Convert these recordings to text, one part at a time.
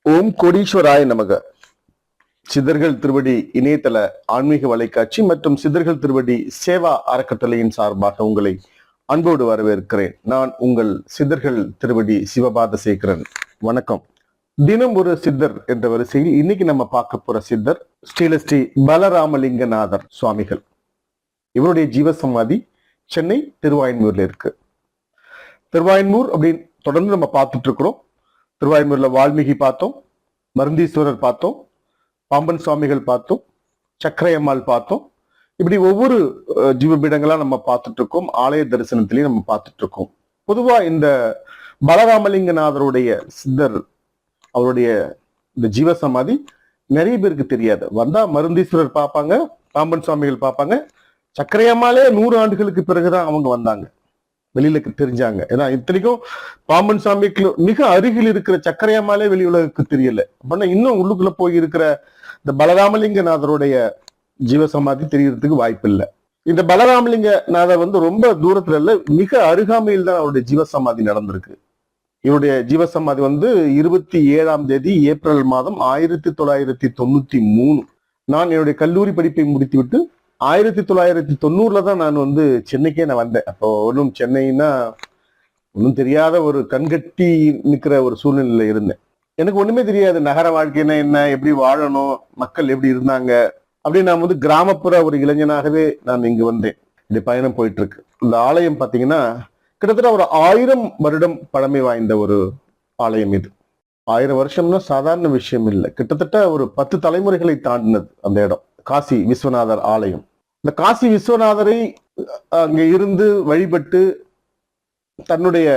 ஓம் கோடீஸ்வராய நமக. சித்தர்கள் திருவடி இணையதள ஆன்மீக வலைக்காட்சி மற்றும் சித்தர்கள் திருவடி சேவா அறக்கட்டளையின் சார்பாக உங்களை அன்போடு வரவேற்கிறேன். நான் உங்கள் சித்தர்கள் திருவடி சிவபாதசேகரன். வணக்கம். தினம் ஒரு சித்தர் என்ற வரிசையில் இன்னைக்கு நம்ம பார்க்க போற சித்தர் ஸ்ரீ பலராமலிங்கநாதர் சுவாமிகள். இவருடைய ஜீவசமாதி சென்னை திருவாயன்மூர்ல இருக்கு. திருவாயன்மூர் அப்படின்னு தொடர்ந்து நம்ம பார்த்துட்டு இருக்கிறோம். திருவாயன்மூர்ல வால்மீகி பார்த்தோம், மருந்தீஸ்வரர் பார்த்தோம், பாம்பன் சுவாமிகள் பார்த்தோம், சக்கரையம்மாள் பார்த்தோம். இப்படி ஒவ்வொரு ஜீவபீடங்களா நம்ம பார்த்துட்டு இருக்கோம். ஆலய தரிசனத்திலையும் நம்ம பார்த்துட்டு இருக்கோம். பொதுவா இந்த பலராமலிங்கநாதருடைய சித்தர் அவருடைய இந்த ஜீவசமாதி நிறைய பேருக்கு தெரியாது. வந்தா மருந்தீஸ்வரர் பார்ப்பாங்க, பாம்பன் சுவாமிகள் பார்ப்பாங்க. சக்கரையம்மாளே 100 ஆண்டுகளுக்கு பிறகுதான் அவங்க வந்தாங்க, வெளியில தெரிஞ்சாங்க. ஏன்னா இத்தனைக்கும் பாம்பன் சுவாமிக்கு மிக அருகில் இருக்கிற சக்கரையம்மாலே வெளி உலகுக்கு தெரியல. அப்படின்னா இன்னும் உள்ளுக்குள்ள போய் இருக்கிற இந்த பலராமலிங்கநாதருடைய ஜீவசமாதி தெரியறதுக்கு வாய்ப்பு இல்லை. இந்த பலராமலிங்கநாதர் ரொம்ப தூரத்துல இல்ல, மிக அருகாமையில் தான் அவருடைய ஜீவசமாதி நடந்திருக்கு. இவருடைய ஜீவசமாதி 27ஆம் தேதி ஏப்ரல் மாதம் 1993. நான் என்னுடைய கல்லூரி படிப்பை முடித்துவிட்டு 1990 தான் நான் சென்னைக்கே வந்தேன். அப்போ ஒன்றும் சென்னைன்னா ஒன்றும் தெரியாத ஒரு கண்கட்டி நிற்கிற ஒரு சூழ்நிலையில இருந்தேன். எனக்கு ஒண்ணுமே தெரியாது. நகர வாழ்க்கைன்னா என்ன, எப்படி வாழணும், மக்கள் எப்படி இருந்தாங்க அப்படின்னு நான் கிராமப்புற ஒரு இளைஞனாகவே நான் இங்கு வந்தேன். இந்த பயணம் போயிட்டு இருக்கு. இந்த ஆலயம் பாத்தீங்கன்னா கிட்டத்தட்ட ஒரு 1000 வருடம் பழமை வாய்ந்த ஒரு ஆலயம். இது 1000 வருஷம்னா சாதாரண விஷயம் இல்லை. கிட்டத்தட்ட ஒரு 10 தலைமுறைகளை தாண்டினது அந்த இடம். காசி விஸ்வநாதர் ஆலயம். இந்த காசி விஸ்வநாதரை அங்க இருந்து வழிபட்டு தன்னுடைய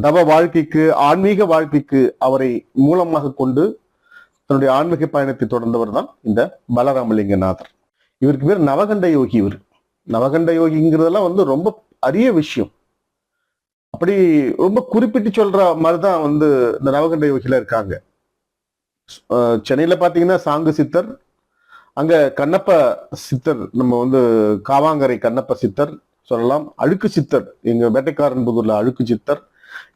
தவ வாழ்க்கைக்கு, ஆன்மீக வாழ்க்கைக்கு அவரை மூலமாக கொண்டு தன்னுடைய ஆன்மீக பயணத்தை தொடர்ந்தவர் தான் இந்த பலராமலிங்கநாதர். இவருக்கு பேர் நவகண்ட யோகி. இவர் நவகண்ட யோகிங்கிறதெல்லாம் ரொம்ப அரிய விஷயம். அப்படி ரொம்ப குறிப்பிட்டு சொல்ற மாதிரிதான் இந்த நவகண்ட யோகில இருக்காங்க. சென்னையில பாத்தீங்கன்னா சாங்கு சித்தர், அங்க கண்ணப்ப சித்தர், நம்ம காவாங்கரை கண்ணப்ப சித்தர் சொல்லலாம். அழுக்கு சித்தர் எங்க வேட்டைக்காரன்புதூர்ல அழுக்கு சித்தர்,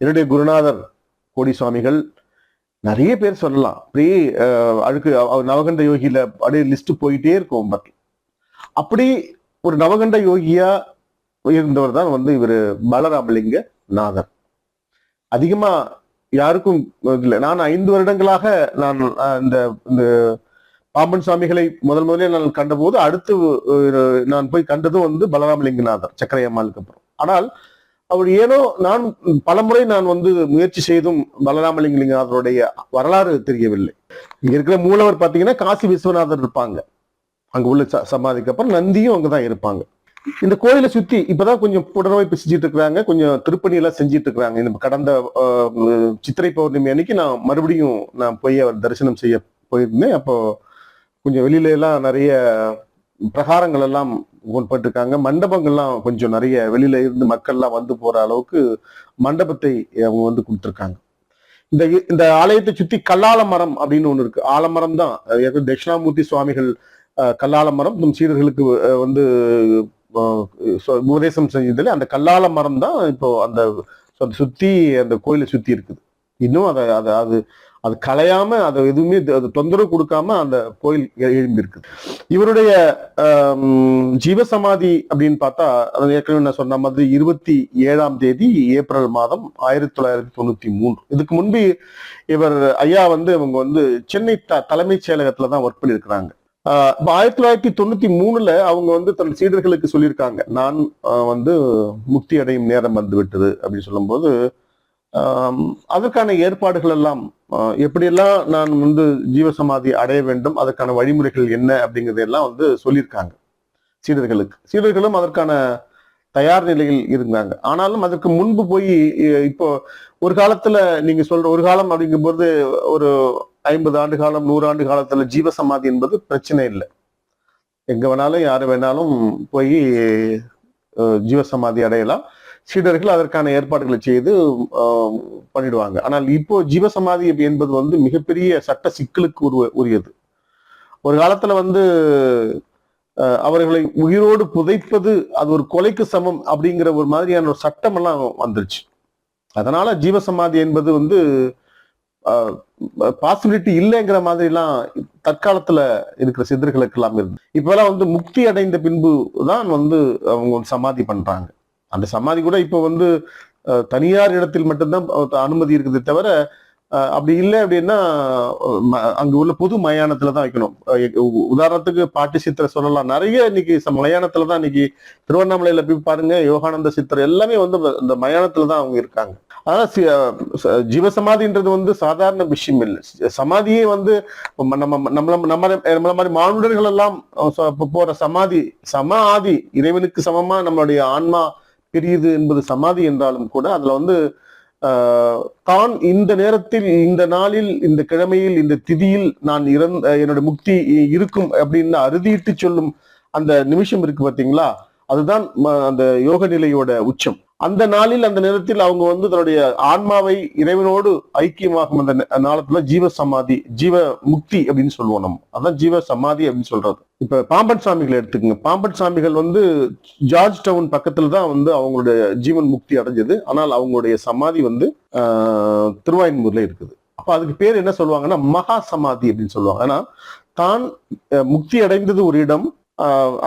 என்னுடைய குருநாதர் கோடி சுவாமிகள், நிறைய பேர் சொல்லலாம். அப்படியே அழுக்கு நவகண்ட யோகியில அப்படியே லிஸ்ட் போயிட்டே இருக்கும். பட் அப்படி ஒரு நவகண்ட யோகியா இருந்தவர் தான் வந்து இவரு பலராமலிங்க நாதர். அதிகமா யாருக்கும் இல்லை. நான் 5 வருடங்களாக நான் இந்த இந்த பாம்பன் சுவாமிகளை முதலில் நான் கண்டபோது அடுத்து நான் போய் கண்டதும் வந்து பலராமலிங்கநாதர் சக்கரையம்மாளுக்கு அப்புறம். ஆனால் அவர் ஏனோ நான் பலமுறை நான் வந்து முயற்சி செய்தும் பலராமலிங்கநாதருடைய வரலாறு தெரியவில்லை. இங்க இருக்கிற மூலவர் பாத்தீங்கன்னா காசி விஸ்வநாதர் இருப்பாங்க. அங்க உள்ள சமாதிக்கு அப்புறம் நந்தியும் அங்கதான் இருப்பாங்க. இந்த கோயிலை சுத்தி இப்பதான் கொஞ்சம் புனரமைப்பு செஞ்சுட்டு இருக்கிறாங்க, கொஞ்சம் திருப்பணி எல்லாம் செஞ்சுட்டு இருக்கிறாங்க. இந்த கடந்த சித்திரை பௌர்ணமி அன்னைக்கு நான் மறுபடியும் நான் போய் அவர் தரிசனம் செய்ய போயிருந்தேன். அப்போ கொஞ்சம் வெளியில எல்லாம் நிறைய பிரகாரங்கள் எல்லாம் போட்டிருக்காங்க. மண்டபங்கள்லாம் கொஞ்சம் நிறைய வெளியில இருந்து மக்கள் எல்லாம் வந்து போற அளவுக்கு மண்டபத்தை அவங்க வந்து கொடுத்துருக்காங்க. இந்த ஆலயத்தை சுத்தி கல்லால மரம் அப்படின்னு ஒண்ணு இருக்கு. ஆலமரம் தான் தட்சிணாமூர்த்தி சுவாமிகள் கல்லால மரம் சீடர்களுக்கு வந்து உபதேசம் செஞ்சதுல அந்த கல்லால மரம் தான் இப்போ அந்த சுத்தி அந்த கோயிலை சுத்தி இருக்குது. இன்னும் அது கலையாம அதை எதுவுமே தொந்தரவு கொடுக்காம அந்த கோயில் எழும்பி இருக்குது. இவருடைய ஜீவசமாதி அப்படின்னு பார்த்தா ஏற்கனவே நான் சொன்ன மாதிரி 27ஆம் தேதி ஏப்ரல் மாதம் 1993. இதுக்கு முன்பு இவர் ஐயா வந்து இவங்க வந்து சென்னை தலைமைச் செயலகத்துலதான் ஒர்க் பண்ணியிருக்கிறாங்க. 1993 அவங்க வந்து தன் சீடர்களுக்கு சொல்லியிருக்காங்க, நான் வந்து முக்தி அடையும் நேரம் வந்து விட்டது அப்படின்னு சொல்லும்போது அதற்கான ஏற்பாடுகள் எல்லாம் எப்படியெல்லாம் நான் வந்து ஜீவசமாதி அடைய வேண்டும், அதற்கான வழிமுறைகள் என்ன அப்படிங்கறதெல்லாம் வந்து சொல்லியிருக்காங்க சீடர்களுக்கு. சீடர்களும் அதற்கான தயார் நிலையில் இருந்தாங்க. ஆனாலும் அதற்கு முன்பு போய் இப்போ ஒரு காலத்துல நீங்க சொல்ற ஒரு காலம் அப்படிங்கும்போது ஒரு 50 ஆண்டு காலம் 100 ஆண்டு காலத்துல ஜீவசமாதி என்பது பிரச்சனை இல்லை. எங்க வேணாலும் யாரு வேணாலும் போய் ஜீவசமாதி அடையலாம். சீடர்கள் அதற்கான ஏற்பாடுகளை செய்து பண்ணிடுவாங்க. ஆனால் இப்போ ஜீவசமாதி என்பது வந்து மிகப்பெரிய சட்ட சிக்கலுக்கு உரியது. ஒரு காலத்துல வந்து அவர்களை உயிரோடு புதைப்பது அது ஒரு கொலைக்கு சமம் அப்படிங்கிற ஒரு மாதிரியான ஒரு சட்டம் எல்லாம் வந்துருச்சு. அதனால ஜீவசமாதி என்பது வந்து பாசிபிலிட்டி இல்லைங்கிற மாதிரி எல்லாம் தற்காலத்துல இருக்கிற சித்தர்களுக்கு எல்லாம் இருந்து இப்பெல்லாம் வந்து முக்தி அடைந்த பின்பு தான் வந்து அவங்க சமாதி பண்றாங்க. அந்த சமாதி கூட இப்போ வந்து தனியார் இடத்தில் மட்டும்தான் அனுமதி இருக்குது தவிர அப்படி இல்லை அப்படின்னா அங்க உள்ள பொது மயானத்துலதான் வைக்கணும். உதாரணத்துக்கு பாட்டி சித்தரை சொல்லலாம். நிறைய இன்னைக்கு மயானத்துலதான் இன்னைக்கு திருவண்ணாமலையில போய் பாருங்க, யோகானந்த சித்தர் எல்லாமே வந்து இந்த மயானத்துலதான் அவங்க இருக்காங்க. ஆனா ஜீவசமாதின்றது வந்து சாதாரண விஷயம் இல்லை. சமாதியே வந்து நம்மள மாதிரி மானுடர்கள் எல்லாம் போற சமாதி ஆதி இறைவனுக்கு சமமா நம்மளுடைய ஆன்மா பிரியுது என்பது சமாதி என்றாலும் கூட அதுல வந்து தான் இந்த நேரத்தில் இந்த நாளில் இந்த கிழமையில் இந்த திதியில் நான் என்னோட முக்தி இருக்கும் அப்படின்னு அறுதிட்டு சொல்லும் அந்த நிமிஷம் இருக்கு பாத்தீங்களா, அதுதான் அந்த யோக நிலையோட உச்சம். அந்த நாளில் அந்த நேரத்தில் அவங்க வந்து தன்னுடைய ஆன்மாவை இறைவனோடு ஐக்கியமாகும் அந்த நாளத்துல ஜீவ சமாதி ஜீவ முக்தி அப்படின்னு சொல்லுவோம். நம்ம அதான் ஜீவ சமாதி அப்படின்னு சொல்றது. இப்ப பாம்பன் சாமிகளை எடுத்துக்கோங்க. பாம்பன் சாமிகள் வந்து ஜார்ஜ் டவுன் பக்கத்துல தான் வந்து அவங்களுடைய ஜீவன் முக்தி அடைஞ்சது. ஆனால் அவங்களுடைய சமாதி வந்து திருவாயூர்ல இருக்குது. அப்ப அதுக்கு பேர் என்ன சொல்லுவாங்கன்னா மகா சமாதி அப்படின்னு சொல்லுவாங்க. ஏன்னா தான் முக்தி அடைந்தது ஒரு இடம்,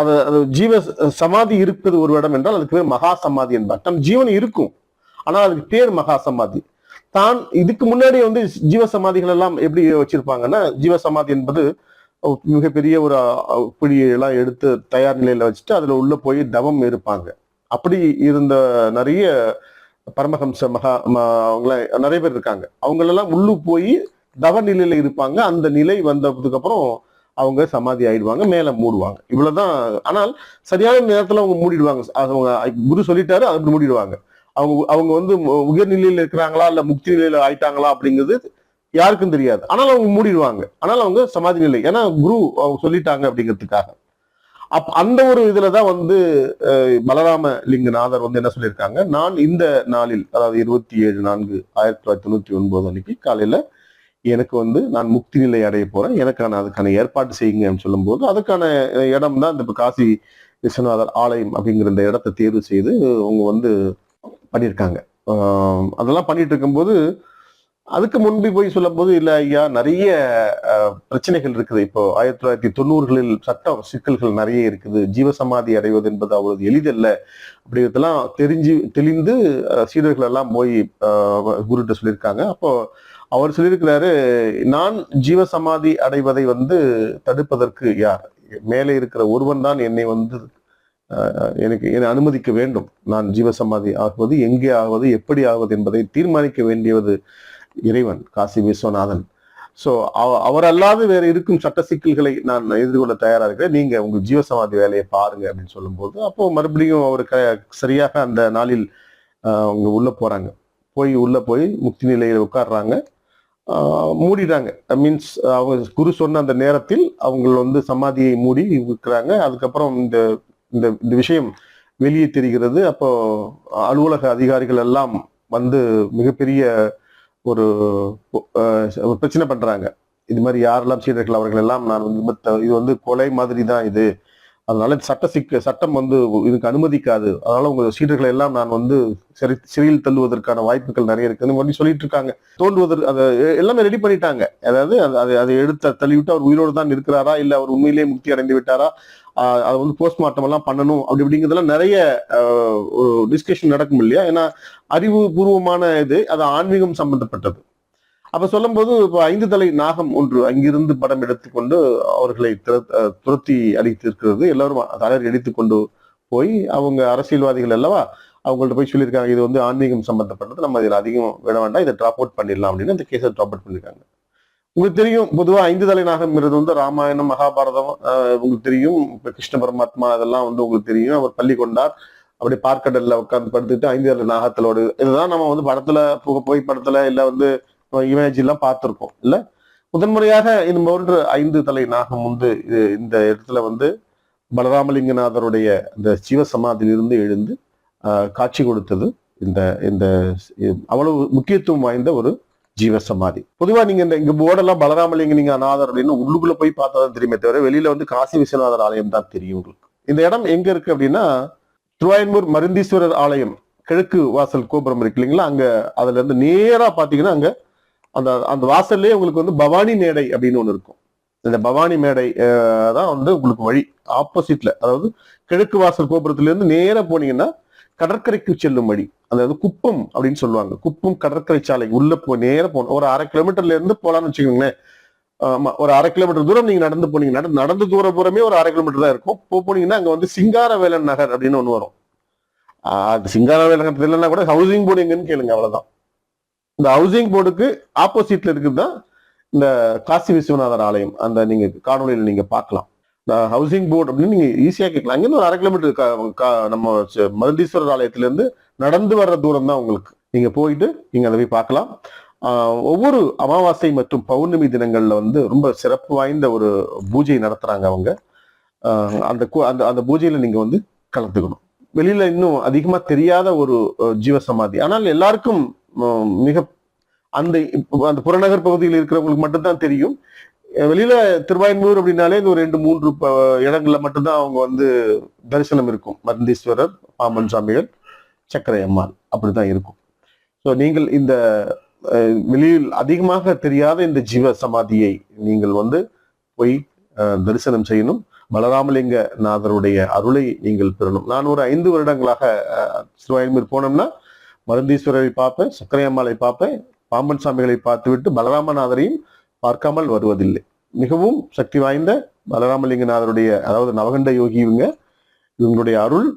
அது ஜீவ சமாதி இருப்பது ஒரு இடம் என்றால் அதுக்கு பேர் மகா சமாதி என்பார். நம் ஜீவன் இருக்கும், ஆனால் அதுக்கு பேர் மகா சமாதி. தான் இதுக்கு முன்னாடி வந்து ஜீவ சமாதிகள் எல்லாம் எப்படி வச்சிருப்பாங்கன்னா, ஜீவ சமாதி என்பது மிகப்பெரிய ஒரு பிடியெல்லாம் எடுத்து தயார் நிலையில வச்சுட்டு அதுல உள்ள போய் தவம் இருப்பாங்க. அப்படி இருந்த நிறைய பரமஹம்ச அவங்கள நிறைய பேர் இருக்காங்க. அவங்களெல்லாம் உள்ளு போய் தவ நிலையில இருப்பாங்க. அந்த நிலை வந்ததுக்கு அப்புறம் அவங்க சமாதி ஆயிடுவாங்க, மேல மூடுவாங்க. இவ்வளவுதான். ஆனால் சரியான நேரத்துல அவங்க மூடிடுவாங்க. அவங்க குரு சொல்லிட்டாரு, அப்படி மூடிடுவாங்க. அவங்க வந்து உயர்நிலையில இருக்கிறாங்களா இல்ல முக்தி நிலையில ஆயிட்டாங்களா அப்படிங்கிறது யாருக்கும் தெரியாது. ஆனால் அவங்க மூடிடுவாங்க. ஆனால் அவங்க சமாதி நிலை, ஏன்னா குரு அவங்க சொல்லிட்டாங்க அப்படிங்கிறதுக்காக. அந்த ஒரு இதுலதான் வந்து பலராம லிங்கநாதர் வந்து என்ன சொல்லியிருக்காங்க, நான் இந்த நாளில் அதாவது 27/4/1999 அன்னைக்கு காலையில எனக்கு வந்து நான் முக்தி நிலை அடைய போறேன், அதுக்கான ஏற்பாடு செய்யுங்கன்னு சொல்லும் போது அதுக்கான இடம் தான் இந்த காசி விஸ்வநாதர் ஆலயம் அப்படிங்கிற இந்த இடத்தை தேர்வு செய்து அவங்க வந்து பண்ணியிருக்காங்க. அதெல்லாம் பண்ணிட்டு இருக்கும்போது அதுக்கு முன்பு போய் சொல்லும் போது இல்ல ஐயா நிறைய பிரச்சனைகள் இருக்குது. இப்போ 1990களில் சட்ட சிக்கல்கள் நிறைய இருக்குது. ஜீவசமாதி அடைவது என்பது அவ்வளவு எளிதல்ல அப்படிங்கிறதெல்லாம் தெளிந்து சீடர்கள் எல்லாம் போய் குருட்ட சொல்லியிருக்காங்க. அப்போ அவர் சொல்லியிருக்கிறாரு, நான் ஜீவசமாதி அடைவதை தடுப்பதற்கு யார்? மேலே இருக்கிற ஒருவன் தான் என்னை என்னை அனுமதிக்க வேண்டும். நான் ஜீவசமாதி ஆகுவது, எங்கே ஆகுவது, எப்படி ஆகுவது என்பதை தீர்மானிக்க வேண்டியது இறைவன், காசி விஸ்வநாதன். சோ அவர் அல்லாது வேற இருக்கும் சட்ட சிக்கல்களை நான் எதிர்கொள்ள தயாரா இருக்கிறேன், நீங்க உங்க ஜீவசமாதி வேலையை பாருங்க அப்படின்னு சொல்லும் போது, அப்போ மறுபடியும் அவர் சரியாக அந்த நாளில் அவங்க உள்ள போறாங்க. உள்ள போய் முக்தி நிலையில உட்கார்றாங்க, மூடிட்டாங்க. மீன்ஸ் அவங்க குரு சொன்ன அந்த நேரத்தில் அவங்க சமாதியை மூடி இருக்கிறாங்க. அதுக்கப்புறம் இந்த இந்த விஷயம் வெளியே தெரிகிறது. அப்போ அலுவலக அதிகாரிகள் எல்லாம் மிகப்பெரிய ஒரு பிரச்சனை பண்றாங்க. இது மாதிரி யாரெல்லாம் சீடர்கள் அவர்கள் எல்லாம் நான் இது கொலை மாதிரி தான் இது, அதனால சட்டம் இதுக்கு அனுமதிக்காது, அதனால உங்க சீடர்களை எல்லாம் நான் சிறையில் தள்ளுவதற்கான வாய்ப்புகள் நிறைய இருக்குன்னு சொல்லிட்டு இருக்காங்க. தோன்றுவதற்கு அதை எல்லாமே ரெடி பண்ணிட்டாங்க. அதாவது அதை எடுத்து தள்ளிவிட்டு அவர் உயிரோடு தான் இருக்கிறாரா, இல்ல அவர் உண்மையிலேயே முக்தி அடைந்து விட்டாரா, அதை போஸ்ட்மார்ட்டம் எல்லாம் பண்ணணும் அப்படிங்கிறதெல்லாம் நிறைய டிஸ்கஷன் நடக்கும் இல்லையா? ஏன்னா அறிவுபூர்வமான இது, அது ஆன்மீகம் சம்பந்தப்பட்டது. அப்ப சொல்லும் போது இப்போ 5 தலை நாகம் ஒன்று அங்கிருந்து படம் எடுத்துக்கொண்டு அவர்களை துரத்தி அடித்திருக்கிறது. எல்லாரும் தலைவர் எடுத்துக்கொண்டு போய் அவங்க அரசியல்வாதிகள் அல்லவா, அவங்கள்ட்ட போய் சொல்லியிருக்காங்க, இது ஆன்மீகம் சம்பந்தப்பட்டது, நம்ம இதில் அதிகம் விட வேண்டாம், இதை டிராப் அவுட் பண்ணிடலாம் அப்படின்னு அந்த கேஸை டிராப் அவுட் பண்ணிருக்காங்க. உங்களுக்கு தெரியும், பொதுவா 5 தலை நாகம்ங்கிறது ராமாயணம், மகாபாரதம், உங்களுக்கு தெரியும். இப்ப கிருஷ்ண பரமாத்மா அதெல்லாம் உங்களுக்கு தெரியும். அவர் பள்ளி கொண்டார், அப்படி பார்க்கடல்ல உட்கார்ந்து படுத்துட்டு 5 தலை நாகத்தலோடு, இதுதான் நம்ம படத்துல போய் படத்துல இல்ல இமேஜ் எல்லாம் பார்த்திருக்கோம் இல்ல. முதன்முறையாக இந்த போன்று 5 தலை நாகம் இந்த இடத்துல பலராமலிங்கநாதருடைய இந்த சிவசமாதியிலிருந்து எழுந்து காட்சி கொடுத்தது இந்த இந்த அவ்வளவு முக்கியத்துவம் வாய்ந்த ஒரு ஜீவசமாதி. பொதுவா நீங்க இங்க போர்டெல்லாம் பலராமலிங்க நாதர் அப்படின்னு உள்ளுக்குள்ள போய் பார்த்தாதான் தெரியுமே தவிர வெளியில காசி விஸ்வநாதர் ஆலயம் தான் தெரியும் உங்களுக்கு. இந்த இடம் எங்க இருக்கு அப்படின்னா, திருவாயன்மூர் மருந்தீஸ்வரர் ஆலயம் கிழக்கு வாசல் கோபுரம் இருக்கு இல்லைங்களா, அங்க அதுல இருந்து நேரா பாத்தீங்கன்னா அங்க அந்த அந்த வாசல்லே உங்களுக்கு பவானி மேடை அப்படின்னு ஒண்ணு இருக்கும். இந்த பவானி மேடை தான் உங்களுக்கு வழி ஆப்போசிட்ல, அதாவது கிழக்கு வாசல் கோபுரத்துல இருந்து நேரா போனீங்கன்னா கடற்கரைக்கு செல்லும் வழி, அதாவது குப்பம் அப்படின்னு சொல்லுவாங்க. குப்பம் கடற்கரை சாலை உள்ள நேர போகணும். ஒரு 1/2 கிலோமீட்டர்ல இருந்து போலான்னு வச்சுக்கோங்களேன். ஒரு 1/2 கிலோமீட்டர் தூரம் நீங்க நடந்து போனீங்கன்னா, நடந்து தூரமே ஒரு 1/2 கிலோமீட்டர் தான் இருக்கும். போனீங்கன்னா அங்க சிங்காரவேலன் நகர் அப்படின்னு ஒண்ணு வரும். அது சிங்காரவேலன் நகர் இல்லைன்னா கூட ஹவுசிங் போர்டு எங்கன்னு கேளுங்க, அவ்வளவுதான். இந்த ஹவுசிங் போர்டுக்கு ஆப்போசிட்ல இருக்குதுதான் இந்த காசி விஸ்வநாதர் ஆலயம். அந்த நீங்க காணொலியில நீங்க பார்க்கலாம். இந்த ஹவுசிங் போர்டு அப்படின்னு நீங்க ஈஸியா கேட்கலாம். அங்கிருந்து ஒரு 1/2 கிலோமீட்டர் நம்ம மருந்தீஸ்வரர் ஆலயத்துல இருந்து நடந்து வர்ற தூரம் தான் உங்களுக்கு. நீங்க போயிட்டு நீங்க அதை போய் பார்க்கலாம். ஒவ்வொரு அமாவாசை மற்றும் பௌர்ணமி தினங்கள்ல ரொம்ப சிறப்பு வாய்ந்த ஒரு பூஜை நடத்துறாங்க அவங்க. அந்த அந்த பூஜையில நீங்க கலந்துக்கணும். வெளியில இன்னும் அதிகமா தெரியாத ஒரு ஜீவசமாதி, ஆனால் எல்லாருக்கும் மிக அந்த புறநகர் பகுதியில் இருக்கிறவங்களுக்கு மட்டும்தான் தெரியும். வெளியில திருவாயன்மூர் அப்படின்னாலே இந்த ஒரு 2-3 இடங்கள்ல மட்டும்தான் அவங்க தரிசனம் இருக்கும். மருந்தீஸ்வரர், பாம்பன் சாமிகள், சக்கரை அம்மாள், அப்படிதான் இருக்கும். ஸோ நீங்கள் இந்த வெளியில் அதிகமாக தெரியாத இந்த ஜீவ சமாதியை நீங்கள் போய் தரிசனம் செய்யணும். பலராமலிங்க நாதருடைய அருளை நீங்கள் பெறணும். நான் ஒரு 5 வருடங்களாக திருவாயன்மூர் போனோம்னா மருந்தீஸ்வரரை பார்ப்பேன், சக்கரை அம்மாளை பார்ப்பேன், பாம்பன் சாமிகளை பார்த்துவிட்டு பலராமநாதரையும் பார்க்காமல் வருவதில்லை. மிகவும் சக்தி வாய்ந்த பலராமலிங்கநாதருடைய, அதாவது நவகண்ட யோகி இவங்களுடைய அருள்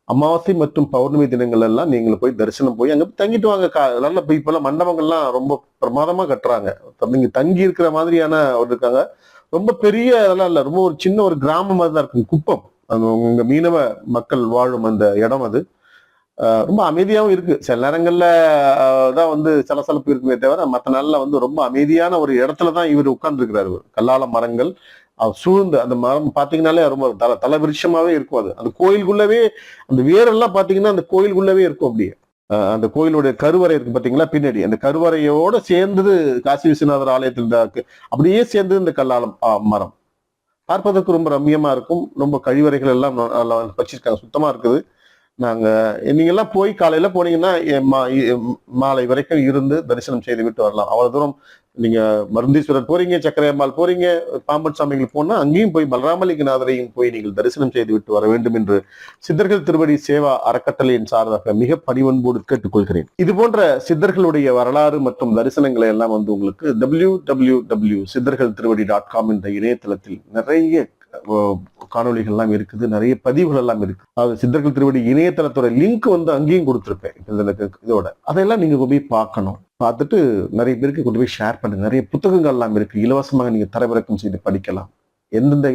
அமாவாசை மற்றும் பௌர்ணமி தினங்கள் எல்லாம் நீங்கள் போய் தரிசனம் போய் அங்க தங்கிட்டு வாங்க. நல்ல இப்பெல்லாம் மண்டபங்கள்லாம் ரொம்ப பிரமாதமா கட்டுறாங்க. நீங்க தங்கி இருக்கிற மாதிரியான ஒரு இருக்காங்க. ரொம்ப பெரிய அதெல்லாம் இல்ல, ரொம்ப ஒரு சின்ன ஒரு கிராமம் மாதிரி தான் இருக்கும். குப்பம், உங்க மீனவ மக்கள் வாழும் அந்த இடம். அது ரொம்ப அமைதியாகவும் இருக்கு. சில நேரங்கள்ல தான் சலசலப்பு இருக்குமே தவிர மற்ற நாள்ல ரொம்ப அமைதியான ஒரு இடத்துலதான் இவர் உட்கார்ந்து இருக்கிறாரு. கல்லால மரங்கள் சூழ்ந்து, அந்த மரம் பாத்தீங்கன்னாலே ரொம்ப தலவிருஷமாவே இருக்கும். அது அந்த கோயிலுக்குள்ளவே அந்த வேரெல்லாம் பாத்தீங்கன்னா அந்த கோயிலுக்குள்ளவே இருக்கும். அப்படியே அந்த கோயிலுடைய கருவறை இருக்கு பாத்தீங்களா, பின்னாடி அந்த கருவறையோட சேர்ந்தது காசி விஸ்வநாதர் ஆலயத்தில் அப்படியே சேர்ந்தது இந்த கல்லாலம் மரம். பார்ப்பதற்கு ரொம்ப ரம்மியமா இருக்கும். ரொம்ப கழிவறைகள் எல்லாம் வச்சிருக்காங்க, சுத்தமா இருக்குது. நாங்க நீங்கெல்லாம் போய் காலையில போனீங்கன்னா மாலை வரைக்கும் இருந்து தரிசனம் செய்து விட்டு வரலாம். அவ்வளவு தூரம் நீங்க மருந்தீஸ்வரர் போறீங்க, சக்கரையம்மாள் போறீங்க, பாம்பன் சாமிகள் போனா அங்கேயும் போய் பலராமலிங்கநாதரையும் போய் நீங்கள் தரிசனம் செய்து விட்டு வர வேண்டும் என்று சித்தர்கள் திருவடி சேவா அறக்கட்டளையின் சார்பாக மிக பணிவன்போடு கேட்டுக்கொள்கிறேன். இது போன்ற சித்தர்களுடைய வரலாறு மற்றும் தரிசனங்களை எல்லாம் உங்களுக்கு www.siddhargalthiruvadi.com என்ற இணையதளத்தில் நிறைய காணொலிகள் இருக்குது, நிறைய பதிவுகள் எல்லாம் இருக்கு. அதாவது சித்தர்கள் திருவடி இணையதளத்தோட லிங்க் அங்கேயும் கொடுத்திருப்பேன் இதோட. அதெல்லாம் நீங்க போய் பார்க்கணும். பார்த்துட்டு நிறைய பேருக்கு கொண்டு போய் ஷேர் பண்ணுங்க. நிறைய புத்தகங்கள் எல்லாம் இருக்கு, இலவசமாக நீங்க தரவிறக்கம் செய்து படிக்கலாம். எந்தெந்த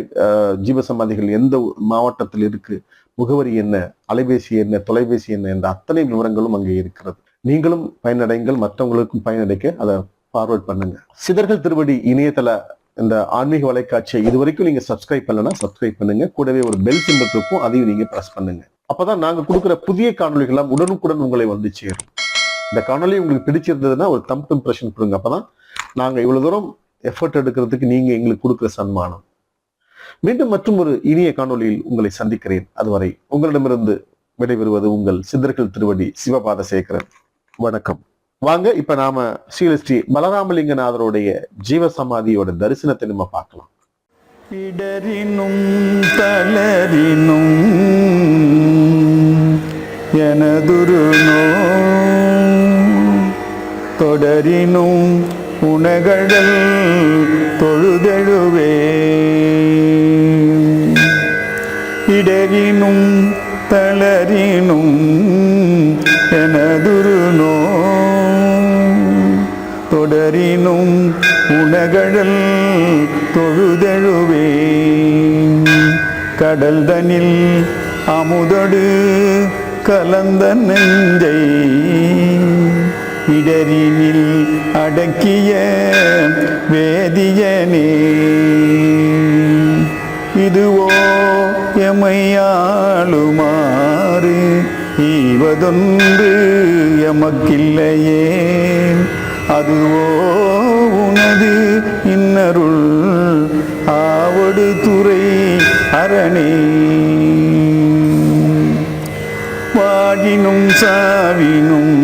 ஜீவசமாதிகள் எந்த மாவட்டத்தில் இருக்கு, முகவரி என்ன, அலைபேசி என்ன, தொலைபேசி என்ன என்ற அத்தனை விவரங்களும் அங்கே இருக்கிறது. நீங்களும் பயனடைங்கள், மற்றவங்களுக்கும் பயனடைக்க அதை ஃபார்வர்ட் பண்ணுங்க. சித்தர்கள் திருவடி இணையதள இந்த ஆன்மீக வலைக்காட்சியை இதுவரைக்கும் நீங்க சப்ஸ்கிரைப் பண்ணலன்னா சப்ஸ்கிரைப் பண்ணுங்க. கூடவே ஒரு பெல் சிம்பல் இருக்கும், அதையும் நீங்க பிரஸ் பண்ணுங்க. அப்பதான் நாங்க கொடுக்குற புதிய காணொலிகள் உடனுக்குடன் உங்களை சேரும். இந்த காணொலி உங்களுக்கு பிடிச்சிருந்ததுன்னா ஒரு தம்ப் இம்ப்ரெஷன் கொடுங்க. அப்பதான் நாங்க இவ்வளவு தூரம் எஃபர்ட் எடுக்கிறதுக்கு நீங்க எங்களுக்கு கொடுக்குற சன்மானம். மீண்டும் மற்றும் ஒரு இனிய காணொலியில் உங்களை சந்திக்கிறேன். அதுவரை உங்களிடமிருந்து விடைபெறுவது உங்கள் சித்தர்கள் திருவடி சிவபாதசேகரன். வணக்கம். வாங்க இப்ப நாம ஸ்ரீ பலராமலிங்கநாதருடைய ஜீவசமாதியோட தரிசனத்தை நம்ம பார்க்கலாம். இடரினும் தளரினும் எனதுரு தொடரினும் உணகடல் தொழுதெழுவே இடரினும் தளரினும் எனதுரு தொடரினும் உணகடல் தொழுதெழுவே கடல் தனில் அமுதொடு கலந்த நெஞ்சை இடரினில் அடக்கிய வேதியனே இதுவோ எமையாளுமாறு ஈவதொன்று எமக்கில்லையே அதுவோ உனது இன்னருள் ஆவடு துறை அரணே வாடினும் சாவினும்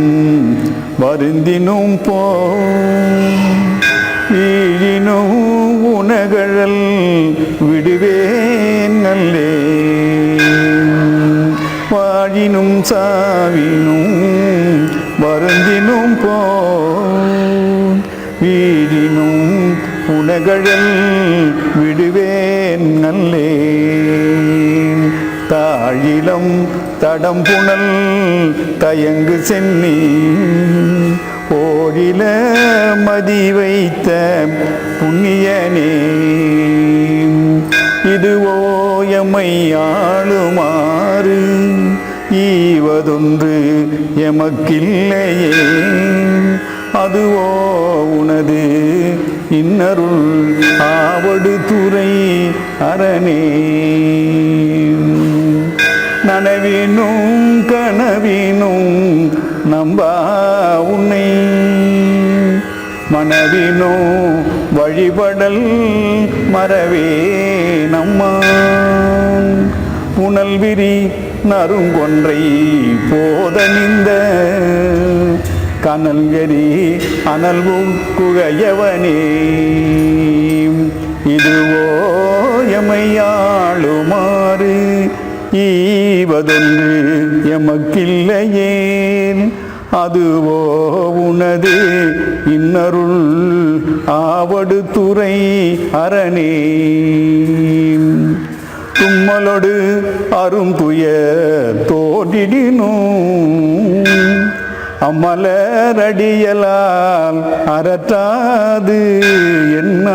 வருந்தினும் வீழினும் உணகழல் விடுவேன் நல்லே வாழினும் சாவினும் வருந்தினும் வீழினும் உணகழல் விடுவேன் நல்லே தாழிலம் தடம் புனல் தயங்கு சென்னி ஓடில மதி வைத்த புண்ணியனே இதுவோ எம்மை ஆளுமாறு ஈவதொன்று எமக்கில்லையே அதுவோ உனது இன்னருள் ஆவடு துறை அரணே நனவினும் கனவினும் நம்பா உன்னை மனவினோ வழிபடல் மறவே நம்மா புனல் விரி நறுங்கொன்றை போதனிந்த கனல் எரி அனல் குகையவனே இதுவோ எமையாளுமாறு ஈவதொன்று எமக்கில்லையேன் அதுவோ உனது இன்னருள் ஆவடு துறை அரணே தும்மலொடு அருந்துய தோன்றிடினும் அம்மலரடியலால் அறற்றாது என்ன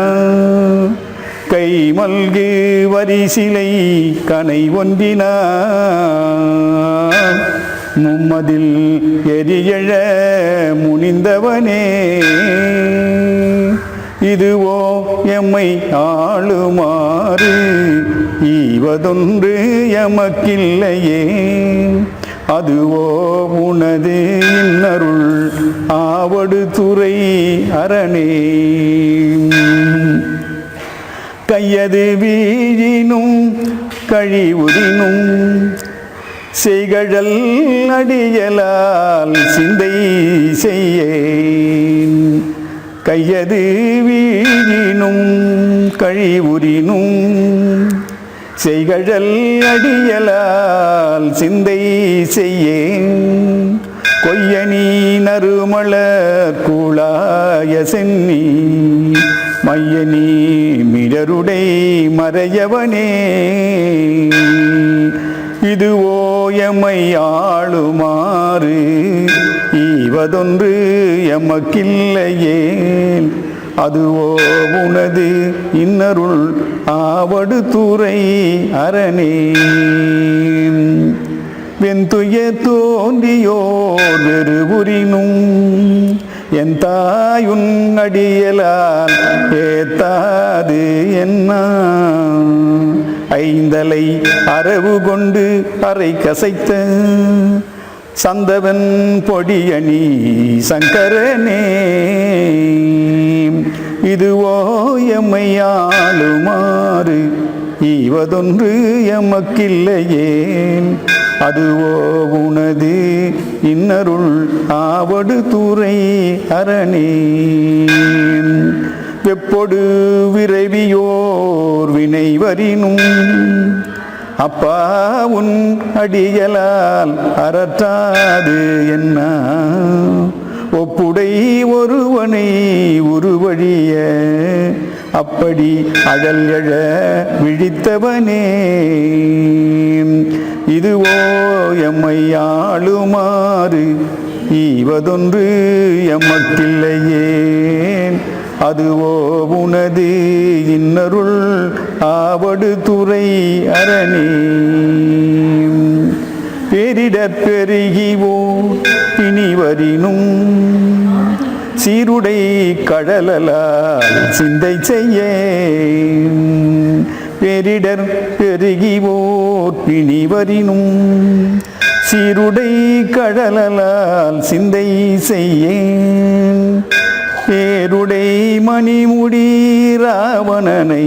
கை மல்கு வரிசிலை கனை ஒன்றினான் மும்மதில் எரியழ முனிந்தவனே இதுவோ எம்மை ஆளுமாறு ஈவதொன்று எமக்கில்லையே அதுவோ உனது இன்னருள் ஆவடு துறை அரணே கையது வீழினும் கழிவுறினும் செய்கழல் அடியலால் சிந்தை செய்யேன். கையது வீழினும் கழிவுறினும் செய்கழல் அடியலால் சிந்தை செய்யேன். கொய்யனி நறுமலர் கூளாய சென்னி மையனி மிடருடை மறையவனே. இதுவோ எம்மை ஆளுமாறு ஈவதொன்று எமக்கில்லையேல். அதுவோ உனது இன்னருள் ஆவடு துறை அரணே. வெந்துய தோன்றியோர் வெறுபுரினும் என் தாயுன் அடியலால் ஏத்தாது என்ன. ஐந்தலை அரவு கொண்டு அரை கசைத்த சந்தவன் பொடியணி சங்கரனே. இதுவோ எம்மை ஆளுமாறு ஈவதொன்று எமக்கில்லையேன். அதுவோ உனது இன்னருள் ஆவடு துறை அரணே. வெப்பொடு விரைவியோர் வினை வரினும் அப்பா உன் அடியலால் அறற்றாது என்ன. ஒப்புடை ஒருவனை உருவழிய அப்படி அழல் எழ விழித்தவனே. இதுவோ எம்மை ஆளுமாறு ஈவதொன்று எமக்கில்லையேன். அதுவோ உனது இன்னருள் ஆவடு துறை அரணே. பேரிடற் பெருகிவோ பிணிவரினும் சீருடை கடலால் சிந்தை செய்ய. பேரிடர் பெருகிவோர் பிணிவரினும் சீருடை கடலால் சிந்தை செய்ய. பேருடை மணிமுடி ராவணனை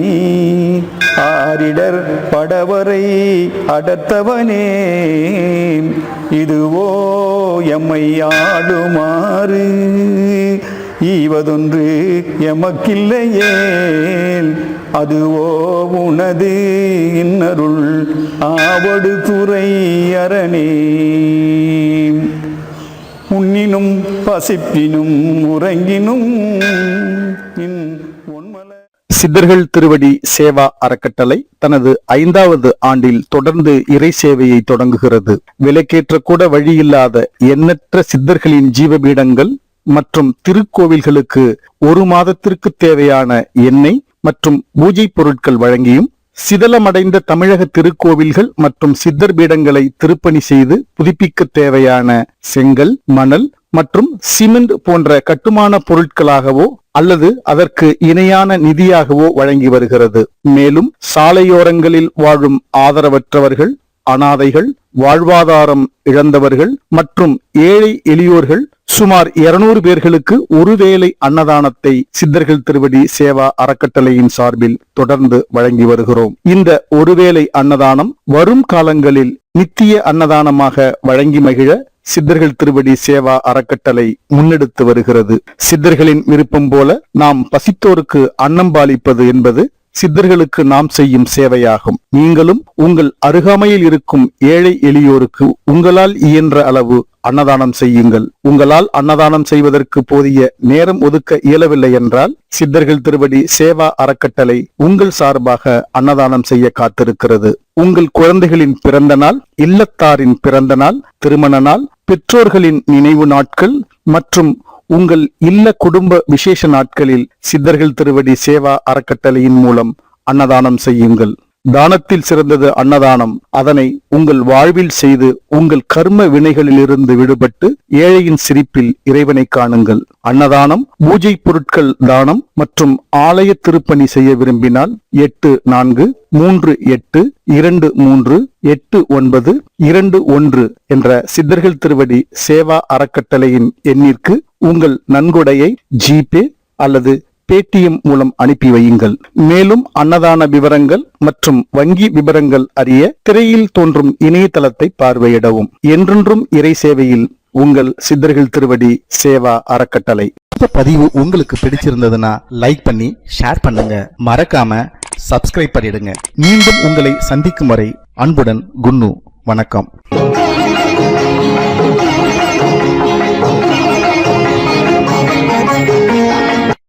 ஆரிடர் படவரை அடர்த்தவனே. இதுவோ எம்மை ஆளுமாறு ஈவதொன்று எமக்கில்லையேல். அதுவோ உனது இன்னருள் ஆவடு துறை அரணே. உண்ணினும் பசிப்பினும் உறங்கினும் சித்தர்கள் திருவடி சேவா அறக்கட்டளை தனது 5வது ஆண்டில் தொடர்ந்து இறை சேவையை தொடங்குகிறது. விலைக்கேற்ற கூட வழியில்லாத எண்ணற்ற சித்தர்களின் ஜீவபீடங்கள் மற்றும் திருக்கோவில்களுக்கு 1 மாதத்திற்கு தேவையான எண்ணெய் மற்றும் பூஜை பொருட்கள் வழங்கியும், சிதலமடைந்த தமிழக திருக்கோவில்கள் மற்றும் சித்தர் பீடங்களை திருப்பணி செய்து புதுப்பிக்க தேவையான செங்கல், மணல் மற்றும் சிமெண்ட் போன்ற கட்டுமான பொருட்களாகவோ அல்லது அதற்கு இணையான நிதியாகவோ வழங்கி வருகிறது. மேலும் சாலையோரங்களில் வாழும் ஆதரவற்றவர்கள், அனாதைகள், வாழ்வாதாரம் இழந்தவர்கள் மற்றும் ஏழை எளியோர்கள் சுமார் 200 பேர்களுக்கு ஒருவேளை அன்னதானத்தை சித்தர்கள் திருவடி சேவா அறக்கட்டளையின் சார்பில் தொடர்ந்து வழங்கி வருகிறோம். இந்த ஒருவேளை அன்னதானம் வரும் காலங்களில் நித்திய அன்னதானமாக வழங்கி மகிழ சித்தர்கள் திருவடி சேவா அறக்கட்டளை முன்னெடுத்து வருகிறது. சித்தர்களின் விருப்பம் போல நாம் பசித்தோருக்கு அன்னம் பாலிப்பது என்பது சித்தர்களுக்கு நாம் செய்யும் சேவையாகும். நீங்களும் உங்கள் அருகாமையில் இருக்கும் ஏழை எளியோருக்கு உங்களால் இயன்ற அளவு அன்னதானம் செய்யுங்கள். உங்களால் அன்னதானம் செய்வதற்கு போதிய நேரம் ஒதுக்க இயலவில்லை என்றால் சித்தர்கள் திருவடி சேவா அறக்கட்டளை உங்கள் சார்பாக அன்னதானம் செய்ய காத்திருக்கிறது. உங்கள் குழந்தைகளின் பிறந்த நாள், இல்லத்தாரின் பிறந்த நாள், திருமண நாள், பெற்றோர்களின் நினைவு நாட்கள் மற்றும் உங்கள் இல்ல குடும்ப விசேஷ நாட்களில் சித்தர்கள் திருவடி சேவா அறக்கட்டளையின் மூலம் அன்னதானம் செய்யுங்கள். தானத்தில் சிறந்தது அன்னதானம். அதனை உங்கள் வாழ்வில் செய்து உங்கள் கர்ம வினைகளிலிருந்து விடுபட்டு ஏழையின் சிரிப்பில் இறைவனை காணுங்கள். அன்னதானம், பூஜை பொருட்கள் தானம் மற்றும் ஆலய திருப்பணி செய்ய விரும்பினால் 8438238921 என்ற சித்தர்கள் திருவடி சேவா அறக்கட்டளையின் எண்ணிற்கு உங்கள் நன்கொடையை ஜிபே அல்லது பேடிஎம் மூலம் அனுப்பி வையுங்கள். மேலும் அன்னதான விவரங்கள் மற்றும் வங்கி விவரங்கள் அறிய திரையில் தோன்றும் இணையதளத்தை பார்வையிடவும். என்றென்றும் இறை சேவையில் உங்கள் சித்தர்கள் திருவடி சேவா அறக்கட்டளை. இந்த பதிவு உங்களுக்கு பிடிச்சிருந்ததுன்னா லைக் பண்ணி ஷேர் பண்ணுங்க. மறக்காம சப்ஸ்கிரைப் பண்ணிடுங்க. மீண்டும் உங்களை சந்திக்கும் வரை அன்புடன் குன்னு. வணக்கம்.